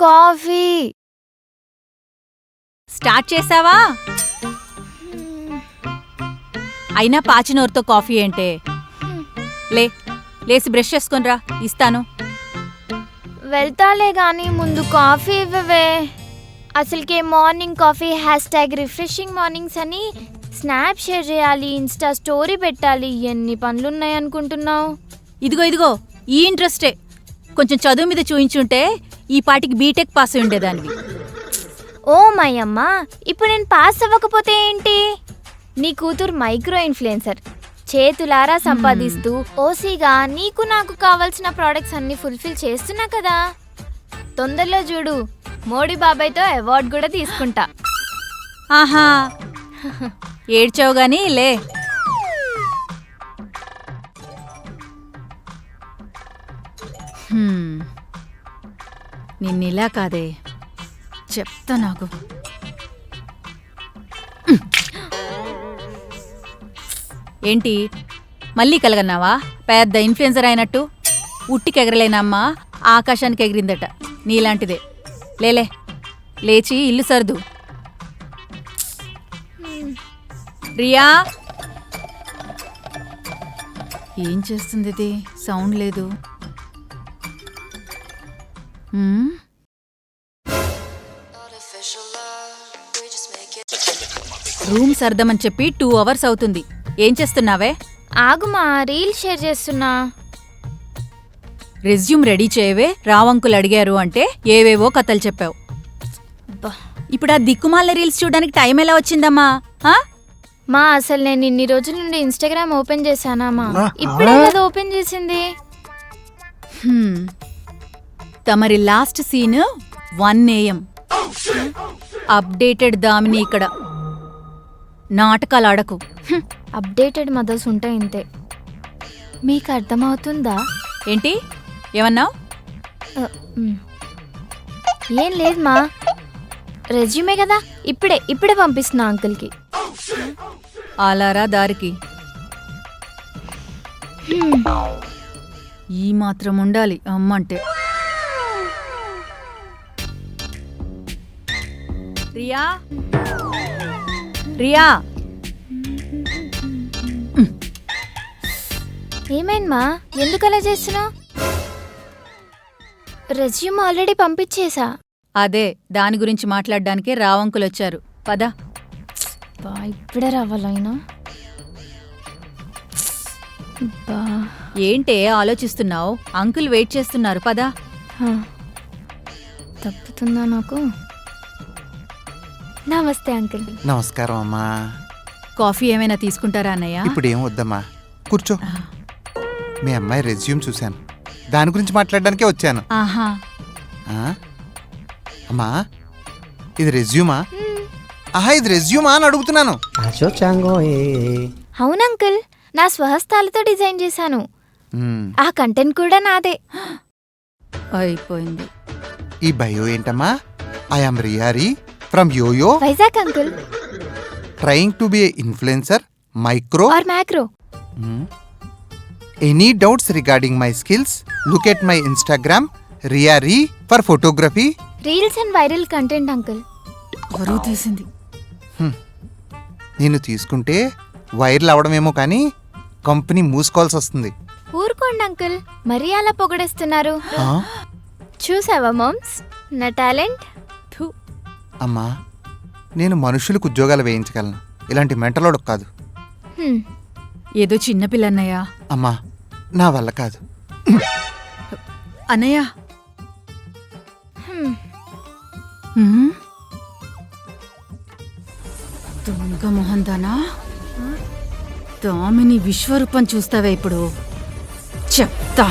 Coffee start చేసావా? అయినా పాచినోరుతో coffee ఏంటే? లేసి బ్రష్ చేసుకునిరా, ఇస్తాను. వెళ్తాలే గాని ముందు కాఫీ ఇవ్వవే. అసలుకే మార్నింగ్ కాఫీ #రిఫ్రెషింగ్ మార్నింగ్స్ అని స్నాప్ షేర్ చేయాలి, ఇన్స్టా స్టోరీ పెట్టాలి. ఎన్ని పనులున్నాయనుకుంటున్నావు? ఇదిగో ఈ ఇంట్రెస్టే. కొంచెం చదువు మీద చూయించుంటే ఈ పాటికి బీటెక్ పాస్ అయి ఉండేదానివి. ఓ మై అమ్మ, ఇప్పుడు నేను పాస్ అవ్వకపోతే ఏంటి? నీ కూతురు మైక్రో ఇన్ఫ్లుయెన్సర్, చేతులారా సంపాదిస్తూ ఓసీగా నీకు నాకు కావాల్సిన ప్రోడక్ట్స్ అన్ని ఫుల్ఫిల్ చేస్తున్నా కదా. తొందరలో చూడు, మోడీ బాబాయ్తో అవార్డు కూడా తీసుకుంటా. ఆహా, ఏడ్చావు గానీ లే. నిన్నిలా కాదే, చెప్తా నాకు. ఏంటి మళ్ళీ కలగన్నావా? పెద్ద ఇన్ఫ్లుయెన్సర్ అయినట్టు. ఉట్టికి ఎగరలేనమ్మా ఆకాశానికి ఎగిరిందట. నీలాంటిదే. లేలే, లేచి ఇల్లు సర్దు. రియా, ఏం చేస్తుంది ఇది? సౌండ్ లేదు. రూమ్ సర్దమని చెప్పి 2 hours అవుతుంది. ఏం చేస్తున్నావే? ఆగుమా, రీల్ షేర్ చేస్తున్నా. రెజ్యూమ్ రెడీ చేయవే. రావంకులు అడిగారు అంటే ఏవేవో కథలు చెప్పావు. ఇప్పుడు ఆ దిక్కుమాల రీల్స్ చూడడానికి టైం ఎలా వచ్చిందమ్మా? మా అసలు నేను ఇన్ని రోజుల నుండి ఇన్స్టాగ్రామ్ ఓపెన్ చేశానామా, ఇప్పుడే కదా ఓపెన్ చేసింది. తమరి last seen 1 AM. Updated Damini ఇక్కడ. నాటకాలు ఆడకు. అప్డేటెడ్ మదర్స్ ఉంటే ఇంతే. మీకు అర్థమవుతుందా? ఏంటి ఏమన్నావు? ఏం లేదు మా, రెజ్యూమే కదా, ఇప్పుడే పంపిస్తున్నా అంకుల్కి. అలారా దారికి. ఈ మాత్రం ఉండాలి అమ్మంటే. రియా, రియా, ఏమైందమ్మా, ఎందుకు అలా చేస్తున్నావు? రెజ్యూమ్ ఆల్రెడీ పంపించేసా. అదే దాని గురించి మాట్లాడడానికే రావంకులు వచ్చారు. పద. ఇప్పుడే రావాలైనా? ఏంటే ఆలోచిస్తున్నావు? అంకుల్ వెయిట్ చేస్తున్నారు. పద. తప్పుతుందా నాకు? నమస్తే అంకుల్. నమస్కారం అమ్మా. కాఫీ ఏమైనా తీసుకుంటారా అన్నయ్య? ఇప్పుడు ఏం వద్దమ్మా, కూర్చో. మీ అమ్మాయి రెజ్యూమ్ చూశాను, దాని గురించి మాట్లాడడానికే వచ్చాను. ఆహా. అమ్మా, ఇది రెజ్యూమా? ఇది రెజ్యూమా అని అడుగుతున్నాను. అవును అంకుల్, నా స్వహస్తాలతో డిజైన్ చేశాను. ఆ కంటెంట్ కూడా నాదే. అయిపోయింది. ఈ బయో ఏంటమ్మా? ఐ యామ్ రియారీ ఫ్రమ్ యోయో, Vizag uncle. Trying to be a influencer, micro or macro. Any doubts regarding my skills? Look at my Instagram Riyari for photography, reels and viral content uncle. బరువు తీసింది. నేను తీసుకుంటే వైరల్ అవడమేమో కానీ కంపెనీ మూసుకోవాల్సి వస్తుంది. ఊరుకోండి uncle, మరీ అలా పొగడేస్తున్నారు. చూసావా మామ్స్ నా టాలెంట్? అమ్మా, నేను మనుషులకు ఉద్యోగాలు వేయించగలను, ఇలాంటి మెంటలోడు కాదు. ఏదో చిన్నపిల్ల అన్నయ్య. అమ్మా, నా వల్ల కాదు. అన్నయ్య, దొంగ మొహన్ దానా, దామిని విశ్వరూపం చూస్తావే ఇప్పుడు? చెప్తా.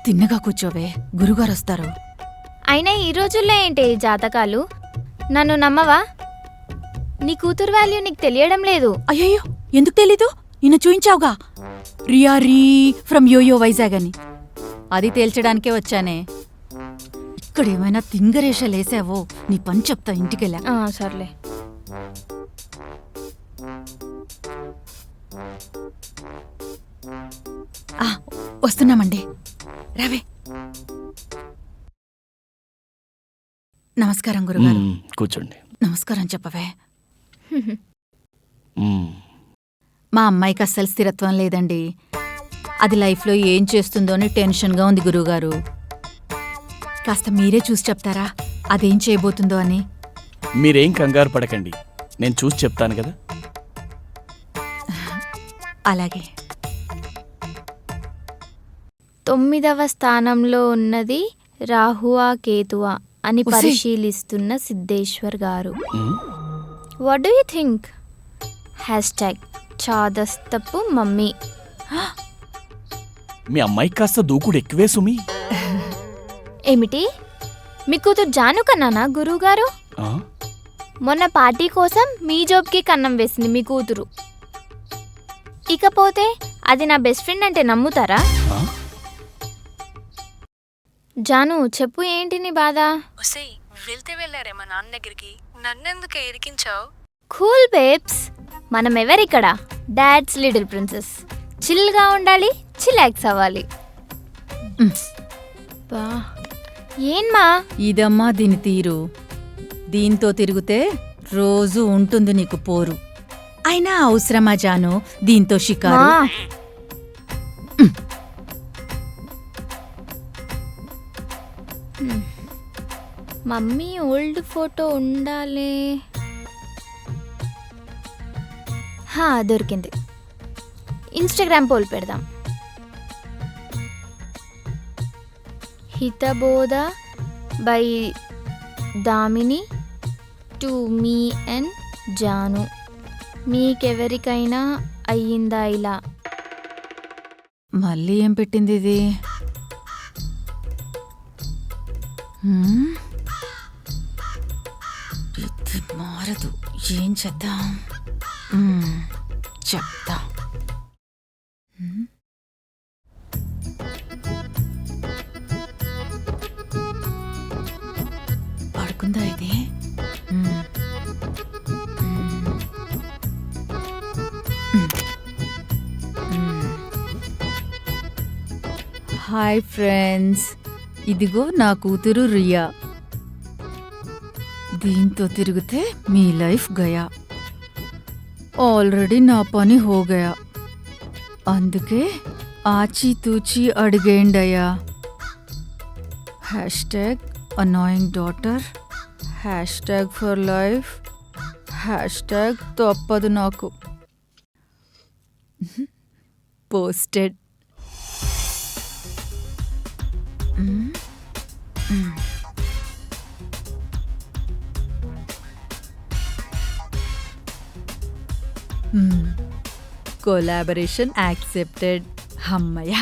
తిన్నగా కూర్చోవే, గురుగారు వస్తారు. అయినా ఈ రోజుల్లో ఏంటి జాతకాలు? నన్ను నమ్మవా? నీ కూతురు వాల్యూ నీకు తెలియడం లేదు. అయ్యయ్యో, ఎందుకు తెలీదు? నిన్ను చూయించావుగా, రియారీ ఫ్రమ్ యోయో వైజాగ్ అని. అది తేల్చడానికే వచ్చానే. ఇక్కడేమైనా తింగరేషాలేసావో నీ పని చెప్తా ఇంటికెళ్ళా. సర్లే. వస్తున్నామండి. రావే. నమస్కారం గురుగారు. కూర్చోండి. నమస్కారం చెప్పవే. మ్మ్. మా అమ్మాయికి అస్సలు స్థిరత్వం లేదండి. అది లైఫ్లో ఏం చేస్తుందో అని టెన్షన్గా ఉంది గురువుగారు. కాస్త మీరే చూసి చెప్తారా అదేం చేయబోతుందో అని? మీరేం కంగారు పడకండి, నేను చూసి చెప్తాను కదా. అలాగే. 9వ స్థానంలో ఉన్నది రాహువా కేతువా అని ఉసి. పరిశీలిస్తున్న Siddheshwar garu. Hmm. What do you think? #చాదస్తపు మమ్మీ. మీ అమ్మాయికి కాస్త దూకుడు ఎక్కువే సుమి. ఏమిటి? మీ కూతురు జాను కన్నానా గురువుగారు? ఆ? మొన్న పార్టీ కోసం మీ జాబ్కి కన్నం వేసింది మీ కూతురు. ఇకపోతే అది నా బెస్ట్ ఫ్రెండ్ అంటే నమ్ముతారా? ఆ? జాను చెప్పు, ఏంటి నీ బాధ? ఒసేయ్, వెళ్తే వెళ్ళారే మా నాన్న దగ్గరికి, నన్నెందుకు ఇరికించావు? కూల్ బేబ్స్, మనం ఎవరిక్కడ? Dad's little princess. చిల్గా ఉండాలి, చిలాక్స్ అవ్వాలి. బా ఏన్మా? ఇదమ్మా దీని తీరు. దీంతో తిరిగితే రోజు ఉంటుంది నీకు పోరు. అయినా అవసరమా జాను దీంతో షికారు? మా మమ్మీ ఓల్డ్ ఫోటో ఉండాలి. దొరికింది. ఇన్స్టాగ్రామ్ పోల్ పెడదాం. హితబోధ by Damini to me and Janu. మీకెవరికైనా అయ్యిందా ఇలా? మళ్ళీ ఏం పెట్టింది ఇది? హ్మ్? ఇది మారదు. ఏం చేద్దాం? చెప్తా. హ్మ్? పడుకుందా ఇది? హాయ్ ఫ్రెండ్స్, ఇదిగో నా కూతురు రియా. దీంతో తిరిగితే మీ లైఫ్ గయా. ఆల్రెడీ నా పని హో గయా. అందుకే ఆచితూచి అడిగేండయ్యా. #annoying daughter, #for life, #తప్పదు నాకు. పోస్టెడ్. Collaboration accepted. అమ్మయ్య,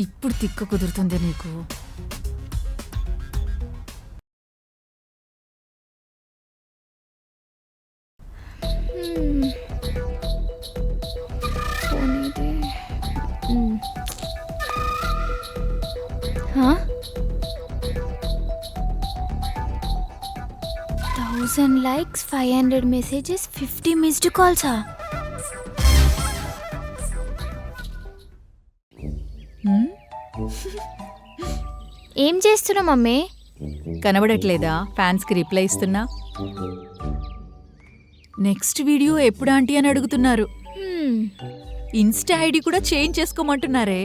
ఇప్పుడు తిక్క కుదురుతుంది నీకు. Huh? 1000 likes, 500 messages, 50 missed calls. ఏం చేస్తున్నా మమ్మీ? కనబడట్లేదా? ఫ్యాన్స్కి రిప్లై ఇస్తున్నా. నెక్స్ట్ వీడియో ఎప్పుడు ఆంటీ అని అడుగుతున్నారు. ఇన్స్టా ఐడి కూడా చేంజ్ చేసుకోమంటున్నారే.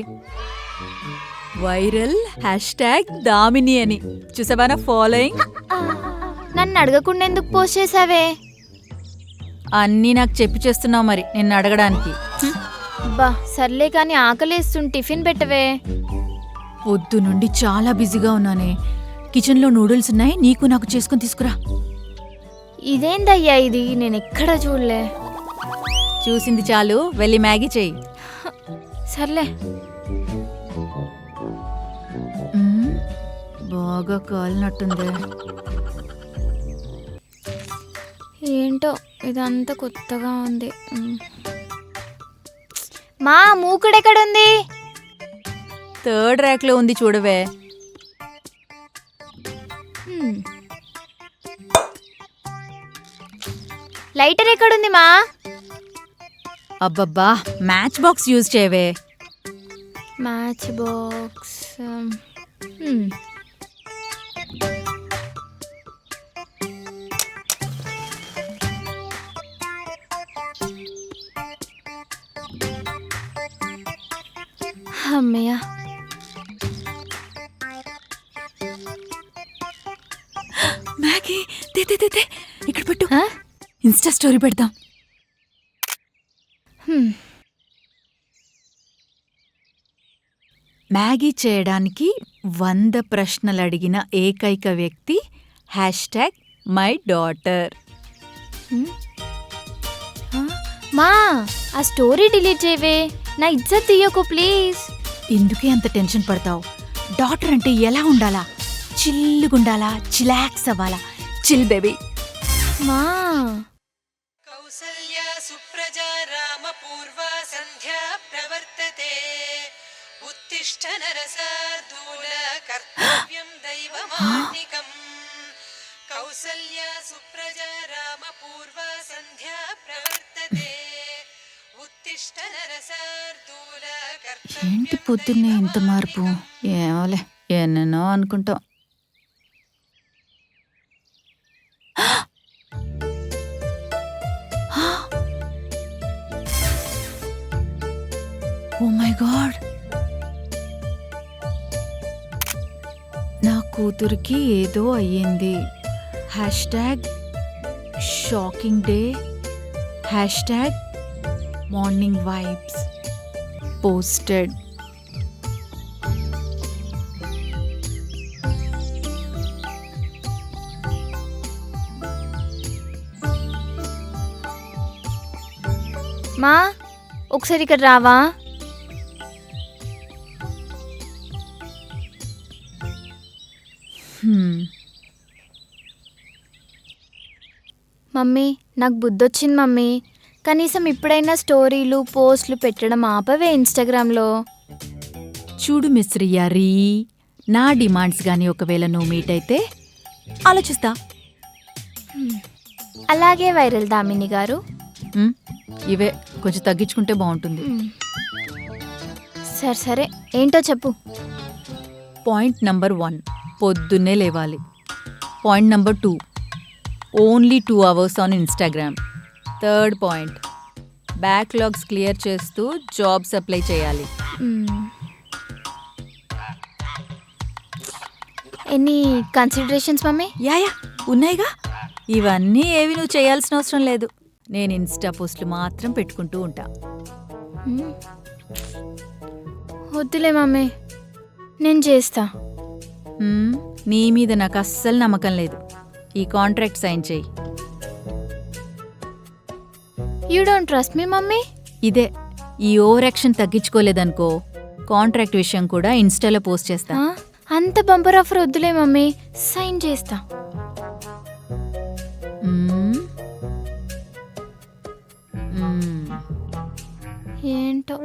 వైరల్ #దామిని అని. చూసావా నా ఫాలోయింగ్? నన్ను అడగకుండా ఎందుకు పోస్ట్ చేసావే? అన్నీ నాకు చెప్పి చేస్తున్నావు మరి నిన్ను అడగడానికి. బా సర్లే కానీ ఆకలేస్తుంది, టిఫిన్ పెట్టవే. పొద్దు నుండి చాలా బిజీగా ఉన్నానే. కిచెన్లో నూడిల్స్ ఉన్నాయి, నీకు నాకు చేసుకుని తీసుకురా. ఇదేందయ్యా ఇది? నేను ఎక్కడా చూడలే. చూసింది చాలు, వెళ్ళి మ్యాగీ చెయ్యి. సర్లే. బాగా కాలినట్టుంది. ఏంటో ఇదంతా కొత్తగా ఉంది. మా మూకుడెక్కడుంది? 3rd ర్యాక్లో ఉంది చూడవే. లైటర్ ఎక్కడుంది మా? అబ్బబ్బా, మ్యాచ్ బాక్స్ యూజ్ చేయవే. Match box. అమ్మయ్య, మ్యాగీ తే తే తే తే, ఇక్కడ పెట్టు. హ? ఇన్స్టా స్టోరీ పెడదాం. మ్యాగీ చేయడానికి 100 ప్రశ్నలు అడిగిన ఏకైక వ్యక్తి #మై మా ఆ స్టోరీ డిలీట్ చేయవే, నా ఇజ్జత్ తీయకు ప్లీజ్. ఎందుకే అంత టెన్షన్ పడతావు? డాటర్ అంటే ఎలా ఉండాలా? చిల్లుగుండాలా? చిలాక్స్ అవ్వాలా? Chill baby. మా కౌసల్యా సుప్రజా రామ పూర్వా సంధ్యా ప్రవర్తతే ఉత్తిష్ఠ నరసార్దూల కర్తవ్యం దైవమాన్నికం కౌసల్యా సుప్రజా రామ పూర్వా సంధ్యా ప్రవర్తతే ఉత్తిష్ఠ నరసార్దూల ఏంటి పొద్దున్నే ఇంత మార్పు? ఏమోలే, ఎన్నెన్నో అనుకుంటాం. ఓ మై గాడ్, నా కూతురికి ఏదో అయ్యింది. #Shocking day, #morning vibes posted. మా ఒకసారి ఇక్కడ రావా? మమ్మీ, నాకు బుద్ధొచ్చింది మమ్మీ. కనీసం ఇప్పుడైనా స్టోరీలు పోస్టులు పెట్టడం ఆపవే ఇన్స్టాగ్రామ్లో. చూడు మిస్ రియారీ, నా డిమాండ్స్ గాని ఒకవేళ నువ్వు మీట్ అయితే ఆలోచిస్తా. అలాగే వైరల్ దామిని గారు. మ్, ఇవే కొంచెం తగ్గించుకుంటే బాగుంటుంది. సరే సరే, ఏంటో చెప్పు. పాయింట్ నంబర్ 1, పొద్దున్నే లేవాలి. Point number 2, only 2 hours on Instagram. Third point, backlogs clear చేస్తూ జాబ్స్ అప్లై చేయాలి. Any considerations mummy? యా ఉన్నాయిగా. ఇవన్నీ ఏవి నువ్వు చేయాల్సిన అవసరం లేదు. నేను ఇన్స్టా పోస్టులు మాత్రం పెట్టుకుంటూ ఉంటా. వద్దులే మమ్మీ, నేను చేస్తా. నీ మీద నాకు అస్సలు నమ్మకం లేదు. ఈ కాంట్రాక్ట్ సైన్ చేయి. You don't trust me mummy? ఇదే, ఈ ఓవర్ యాక్షన్ తగ్గించుకోలేదనుకో కాంట్రాక్ట్ విషయం కూడా ఇన్స్టాలో పోస్ట్ చేస్తా. అంత బంపర్ ఆఫర్ వద్దులే మమ్మీ, సైన్ చేస్తా. ఏంటో.